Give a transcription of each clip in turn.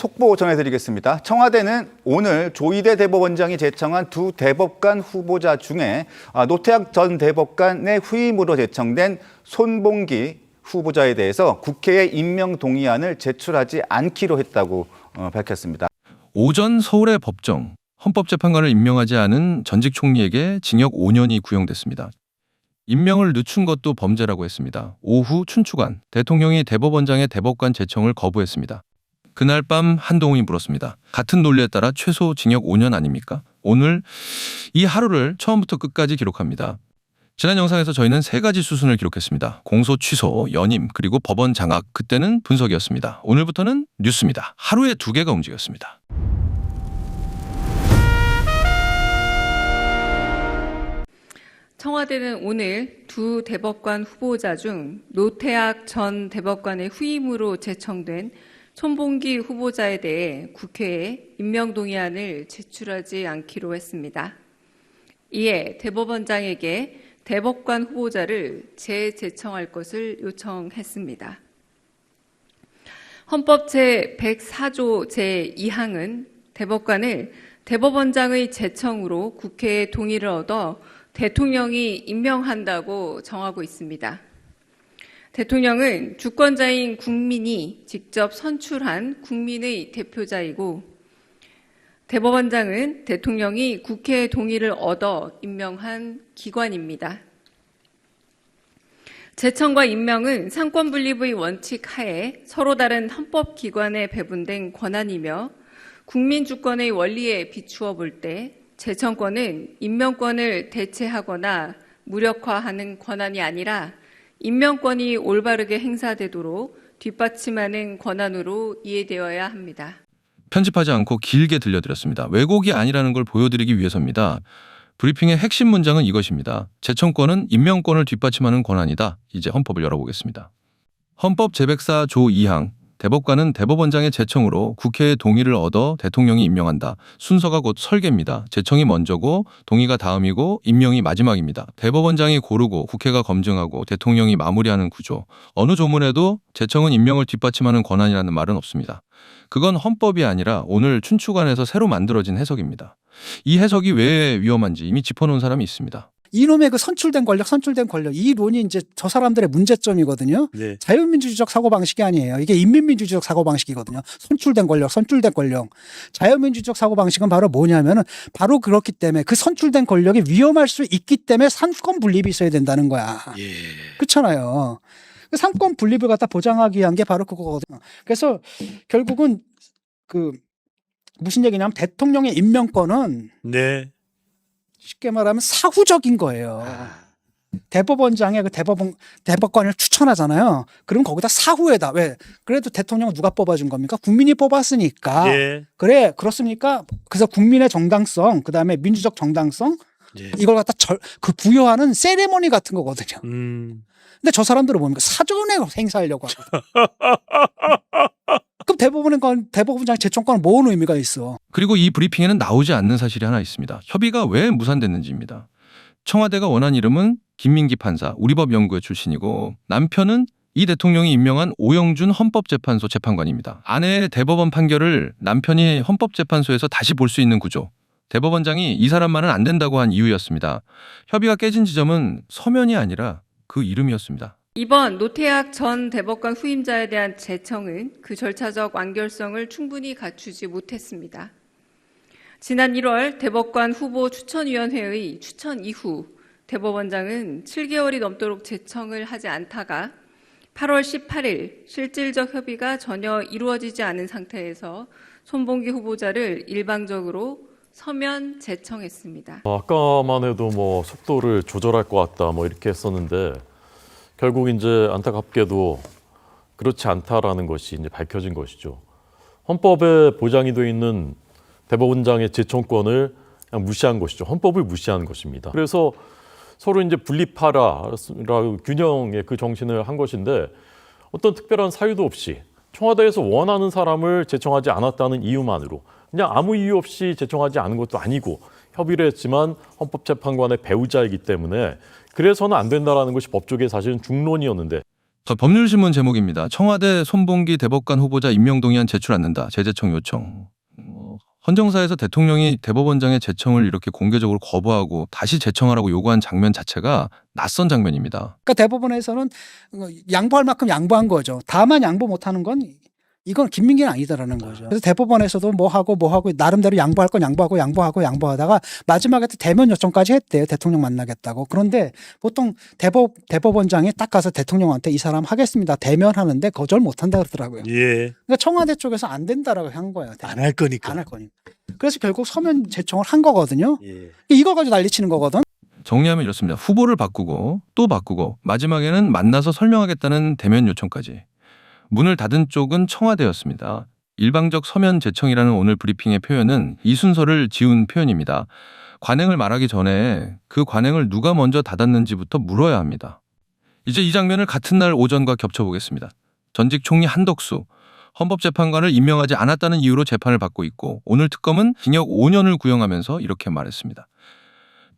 속보 전해드리겠습니다. 청와대는 오늘 조희대 대법원장이 제청한 두 대법관 후보자 중에 노태학 전 대법관의 후임으로 제청된 손봉기 후보자에 대해서 국회에 임명 동의안을 제출하지 않기로 했다고 밝혔습니다. 오전 서울의 법정, 헌법재판관을 임명하지 않은 전직 총리에게 징역 5년이 구형됐습니다. 임명을 늦춘 것도 범죄라고 했습니다. 오후 춘추관, 대통령이 대법원장의 대법관 제청을 거부했습니다. 그날 밤 한동훈이 물었습니다. 같은 논리에 따라 최소 징역 5년 아닙니까? 오늘 이 하루를 처음부터 끝까지 기록합니다. 지난 영상에서 저희는 3가지 수순을 기록했습니다. 공소 취소, 연임, 그리고 법원 장악, 그때는 분석이었습니다. 오늘부터는 뉴스입니다. 하루에 2개가 움직였습니다. 청와대는 오늘 두 대법관 후보자 중 노태학 전 대법관의 후임으로 제청된 손봉기 후보자에 대해 국회에 임명동의안을 제출하지 않기로 했습니다. 이에 대법원장에게 대법관 후보자를 재제청할 것을 요청했습니다. 헌법 제104조 제2항은 대법관을 대법원장의 제청으로 국회의 동의를 얻어 대통령이 임명한다고 정하고 있습니다. 대통령은 주권자인 국민이 직접 선출한 국민의 대표자이고 대법원장은 대통령이 국회의 동의를 얻어 임명한 기관입니다. 제청과 임명은 상권분립의 원칙 하에 서로 다른 헌법기관에 배분된 권한이며 국민주권의 원리에 비추어 볼 때 제청권은 임명권을 대체하거나 무력화하는 권한이 아니라 임명권이 올바르게 행사되도록 뒷받침하는 권한으로 이해되어야 합니다. 편집하지 않고 길게 들려드렸습니다. 왜곡이 아니라는 걸 보여드리기 위해서입니다. 브리핑의 핵심 문장은 이것입니다. 제청권은 임명권을 뒷받침하는 권한이다. 이제 헌법을 열어보겠습니다. 헌법 제104조 2항 대법관은 대법원장의 제청으로 국회의 동의를 얻어 대통령이 임명한다. 순서가 곧 설계입니다. 제청이 먼저고 동의가 다음이고 임명이 마지막입니다. 대법원장이 고르고 국회가 검증하고 대통령이 마무리하는 구조. 어느 조문에도 제청은 임명을 뒷받침하는 권한이라는 말은 없습니다. 그건 헌법이 아니라 오늘 춘추관에서 새로 만들어진 해석입니다. 이 해석이 왜 위험한지 이미 짚어놓은 사람이 있습니다. 이놈의 그 선출된 권력, 이 론이 이제 저 사람들의 문제점이거든요. 네. 자유민주주의적 사고방식이 아니에요. 이게 인민민주주의적 사고방식이거든요. 선출된 권력. 자유민주주의적 사고방식은 바로 뭐냐면은 바로 그렇기 때문에 그 선출된 권력이 위험할 수 있기 때문에 상권 분립이 있어야 된다는 거야. 예. 그렇잖아요. 그 상권 분립을 갖다 보장하기 위한 게 바로 그거거든요. 그래서 결국은 그 무슨 얘기냐면 대통령의 임명권은 네. 쉽게 말하면 사후적인 거예요. 대법원장의 그 대법관을 추천하잖아요. 그럼 거기다 사후에다. 왜? 그래도 대통령은 누가 뽑아준 겁니까? 국민이 뽑았으니까. 예. 그래, 그렇습니까? 그래서 국민의 정당성, 그 다음에 민주적 정당성, 예. 이걸 갖다 부여하는 세레모니 같은 거거든요. 근데 저 사람들은 뭡니까? 사전에 행사하려고 하거든. 그럼 대법원장 제청권은 뭔 의미가 있어? 그리고 이 브리핑에는 나오지 않는 사실이 하나 있습니다. 협의가 왜 무산됐는지입니다. 청와대가 원한 이름은 김민기 판사, 우리법연구회 출신이고 남편은 이 대통령이 임명한 오영준 헌법재판소 재판관입니다. 아내의 대법원 판결을 남편이 헌법재판소에서 다시 볼 수 있는 구조. 대법원장이 이 사람만은 안 된다고 한 이유였습니다. 협의가 깨진 지점은 서면이 아니라 그 이름이었습니다. 이번 노태학 전 대법관 후임자에 대한 제청은 그 절차적 완결성을 충분히 갖추지 못했습니다. 지난 1월 대법관 후보 추천위원회의 추천 이후 대법원장은 7개월이 넘도록 제청을 하지 않다가 8월 18일 실질적 협의가 전혀 이루어지지 않은 상태에서 손봉기 후보자를 일방적으로 서면 제청했습니다. 아까만 해도 속도를 조절할 것 같다 이렇게 했었는데 결국 이제 안타깝게도 그렇지 않다라는 것이 이제 밝혀진 것이죠. 헌법에 보장이 되어 있는 대법원장의 제청권을 그냥 무시한 것이죠. 헌법을 무시한 것입니다. 그래서 서로 이제 분립하라라고 균형의 그 정신을 한 것인데 어떤 특별한 사유도 없이 청와대에서 원하는 사람을 제청하지 않았다는 이유만으로 그냥 아무 이유 없이 제청하지 않은 것도 아니고 협의를 했지만 헌법재판관의 배우자이기 때문에 그래서는 안 된다라는 것이 법조계의 사실은 중론이었는데 법률신문 제목입니다. 청와대 손봉기 대법관 후보자 임명동의안 제출 않는다. 재제청 요청. 헌정사에서 대통령이 대법원장의 제청을 이렇게 공개적으로 거부하고 다시 제청하라고 요구한 장면 자체가 낯선 장면입니다. 그러니까 대법원에서는 양보할 만큼 양보한 거죠. 다만 양보 못하는 건 이건 김민기는 아니다라는 거죠. 그래서 대법원에서도 뭐 하고 나름대로 양보할 건 양보하다가 마지막에 또 대면 요청까지 했대요. 대통령 만나겠다고. 그런데 보통 대법원장이 딱 가서 대통령한테 이 사람 하겠습니다. 대면하는데 거절 못한다 그러더라고요. 예. 그러니까 청와대 쪽에서 안 된다라고 한 거예요. 안 할 거니까. 안 할 거니까. 그래서 결국 서면 제청을 한 거거든요. 예. 이걸 가지고 난리치는 거거든. 정리하면 이렇습니다. 후보를 바꾸고 또 바꾸고 마지막에는 만나서 설명하겠다는 대면 요청까지. 문을 닫은 쪽은 청와대였습니다. 일방적 서면 제청이라는 오늘 브리핑의 표현은 이 순서를 지운 표현입니다. 관행을 말하기 전에 그 관행을 누가 먼저 닫았는지부터 물어야 합니다. 이제 이 장면을 같은 날 오전과 겹쳐보겠습니다. 전직 총리 한덕수, 헌법재판관을 임명하지 않았다는 이유로 재판을 받고 있고 오늘 특검은 징역 5년을 구형하면서 이렇게 말했습니다.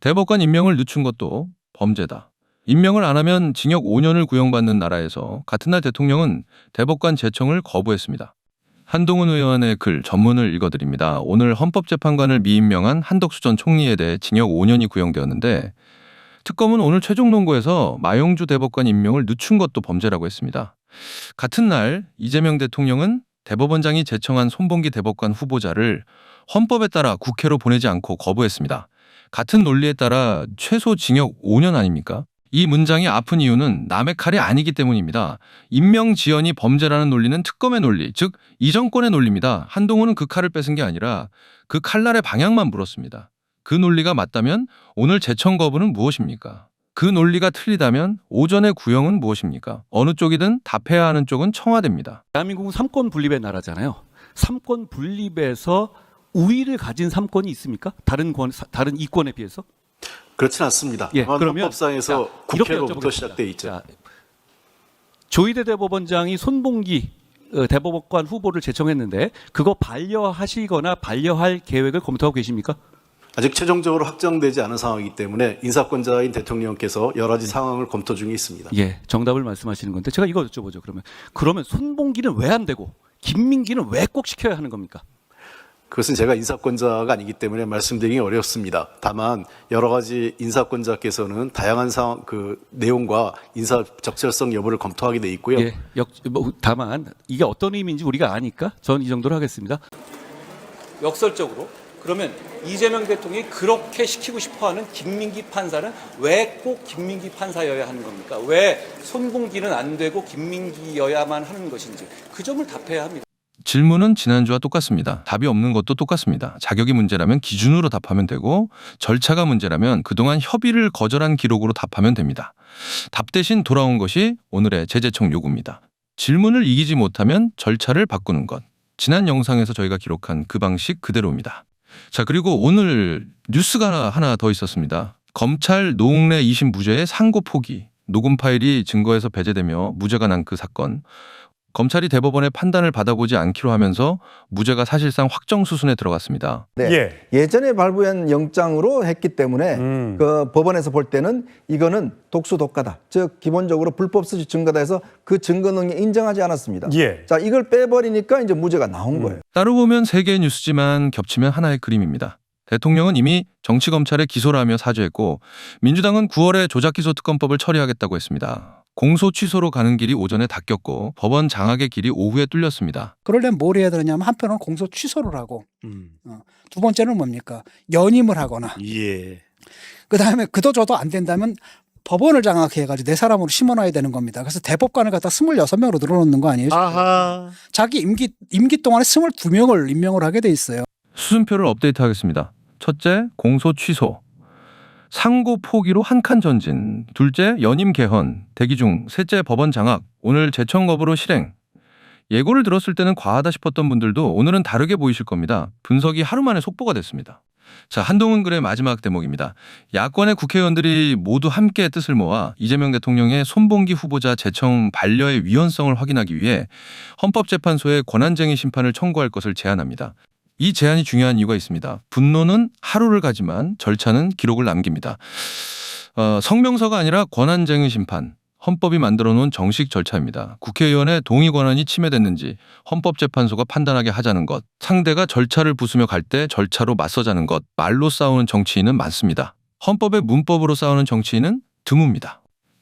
대법관 임명을 늦춘 것도 범죄다. 임명을 안 하면 징역 5년을 구형받는 나라에서 같은 날 대통령은 대법관 제청을 거부했습니다. 한동훈 의원의 글 전문을 읽어드립니다. 오늘 헌법재판관을 미임명한 한덕수 전 총리에 대해 징역 5년이 구형되었는데 특검은 오늘 최종 논고에서 마용주 대법관 임명을 늦춘 것도 범죄라고 했습니다. 같은 날 이재명 대통령은 대법원장이 제청한 손봉기 대법관 후보자를 헌법에 따라 국회로 보내지 않고 거부했습니다. 같은 논리에 따라 최소 징역 5년 아닙니까? 이 문장이 아픈 이유는 남의 칼이 아니기 때문입니다. 임명 지연이 범죄라는 논리는 특검의 논리, 즉 이 정권의 논리입니다. 한동훈은 그 칼을 뺏은 게 아니라 그 칼날의 방향만 물었습니다. 그 논리가 맞다면 오늘 제청 거부는 무엇입니까? 그 논리가 틀리다면 오전의 구형은 무엇입니까? 어느 쪽이든 답해야 하는 쪽은 청와대입니다. 대한민국은 삼권 분립의 나라잖아요. 삼권 분립에서 우위를 가진 삼권이 있습니까? 다른 이권에 비해서? 그렇진 않습니다. 예, 다만 그러면 헌법상에서 자, 이렇게 국회로부터 여쭤보겠습니다. 시작돼 있죠. 자, 조희대 대법원장이 손봉기 대법관 후보를 제청했는데 그거 반려하시거나 반려할 계획을 검토하고 계십니까? 아직 최종적으로 확정되지 않은 상황이기 때문에 인사권자인 대통령께서 여러 가지 상황을 검토 중에 있습니다. 예, 정답을 말씀하시는 건데 제가 이거 여쭤보죠. 그러면 손봉기는 왜 안 되고 김민기는 왜 꼭 시켜야 하는 겁니까? 그것은 제가 인사권자가 아니기 때문에 말씀드리기 어렵습니다. 다만 여러 가지 인사권자께서는 다양한 상황, 그 내용과 인사 적절성 여부를 검토하게 돼 있고요. 예, 다만 이게 어떤 의미인지 우리가 아니까 전 이 정도로 하겠습니다. 역설적으로 그러면 이재명 대통령이 그렇게 시키고 싶어하는 김민기 판사는 왜 꼭 김민기 판사여야 하는 겁니까? 왜 손봉기는 안 되고 김민기여야만 하는 것인지 그 점을 답해야 합니다. 질문은 지난주와 똑같습니다. 답이 없는 것도 똑같습니다. 자격이 문제라면 기준으로 답하면 되고 절차가 문제라면 그동안 협의를 거절한 기록으로 답하면 됩니다. 답 대신 돌아온 것이 오늘의 재제청 요구입니다. 질문을 이기지 못하면 절차를 바꾸는 것. 지난 영상에서 저희가 기록한 그 방식 그대로입니다. 자, 그리고 오늘 뉴스가 하나 더 있었습니다. 검찰 노웅래 2심 무죄의 상고 포기. 녹음 파일이 증거에서 배제되며 무죄가 난 그 사건. 검찰이 대법원의 판단을 받아보지 않기로 하면서 무죄가 사실상 확정 수순에 들어갔습니다. 네. 예. 예전에 발부한 영장으로 했기 때문에 그 법원에서 볼 때는 이거는 독수독가다. 즉 기본적으로 불법 수지 증거다 해서 그 증거 능력 인정하지 않았습니다. 예. 자, 이걸 빼버리니까 이제 무죄가 나온 거예요. 따로 보면 세 개의 뉴스지만 겹치면 하나의 그림입니다. 대통령은 이미 정치검찰에 기소를 하며 사죄했고 민주당은 9월에 조작기소특검법을 처리하겠다고 했습니다. 공소 취소로 가는 길이 오전에 닫혔고 법원 장악의 길이 오후에 뚫렸습니다. 그러려면 뭘 해야 되느냐면 한편으로는 공소 취소를 하고 두 번째는 뭡니까? 연임을 하거나 예. 그다음에 그도저도 안 된다면 법원을 장악해가지고 내 사람으로 심어놔야 되는 겁니다. 그래서 대법관을 갖다 26명으로 늘어놓는 거 아니에요? 아하. 자기 임기 동안에 22명을 임명을 하게 돼 있어요. 수순표를 업데이트하겠습니다. 첫째, 공소 취소. 상고 포기로 한 칸 전진. 둘째, 연임 개헌. 대기 중. 셋째, 법원 장악. 오늘 제청 거부로 실행. 예고를 들었을 때는 과하다 싶었던 분들도 오늘은 다르게 보이실 겁니다. 분석이 하루 만에 속보가 됐습니다. 자, 한동훈 글의 마지막 대목입니다. 야권의 국회의원들이 모두 함께 뜻을 모아 이재명 대통령의 손봉기 후보자 제청 반려의 위헌성을 확인하기 위해 헌법재판소에 권한쟁의 심판을 청구할 것을 제안합니다. 이 제안이 중요한 이유가 있습니다. 분노는 하루를 가지만 절차는 기록을 남깁니다. 성명서가 아니라 권한쟁의 심판. 헌법이 만들어 놓은 정식 절차입니다. 국회의원의 동의 권한이 침해됐는지 헌법재판소가 판단하게 하자는 것, 상대가 절차를 부수며 갈 때 절차로 맞서자는 것, 말로 싸우는 정치인은 많습니다. 헌법의 문법으로 싸우는 정치인은 드뭅니다.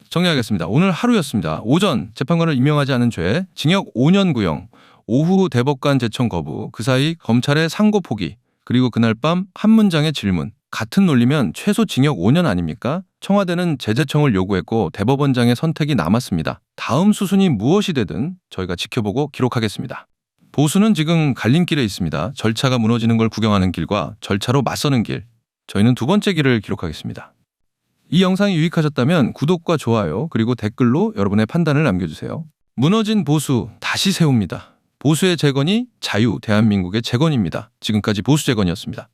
정리하겠습니다. 오늘 하루였습니다. 오전 재판관을 임명하지 않은 죄, 징역 5년 구형, 오후 대법관 제청 거부, 그 사이 검찰의 상고 포기, 그리고 그날 밤 한 문장의 질문. 같은 논리면 최소 징역 5년 아닙니까? 청와대는 재제청을 요구했고 대법원장의 선택이 남았습니다. 다음 수순이 무엇이 되든 저희가 지켜보고 기록하겠습니다. 보수는 지금 갈림길에 있습니다. 절차가 무너지는 걸 구경하는 길과 절차로 맞서는 길. 저희는 두 번째 길을 기록하겠습니다. 이 영상이 유익하셨다면 구독과 좋아요 그리고 댓글로 여러분의 판단을 남겨주세요. 무너진 보수 다시 세웁니다. 보수의 재건이 자유 대한민국의 재건입니다. 지금까지 보수재건이었습니다.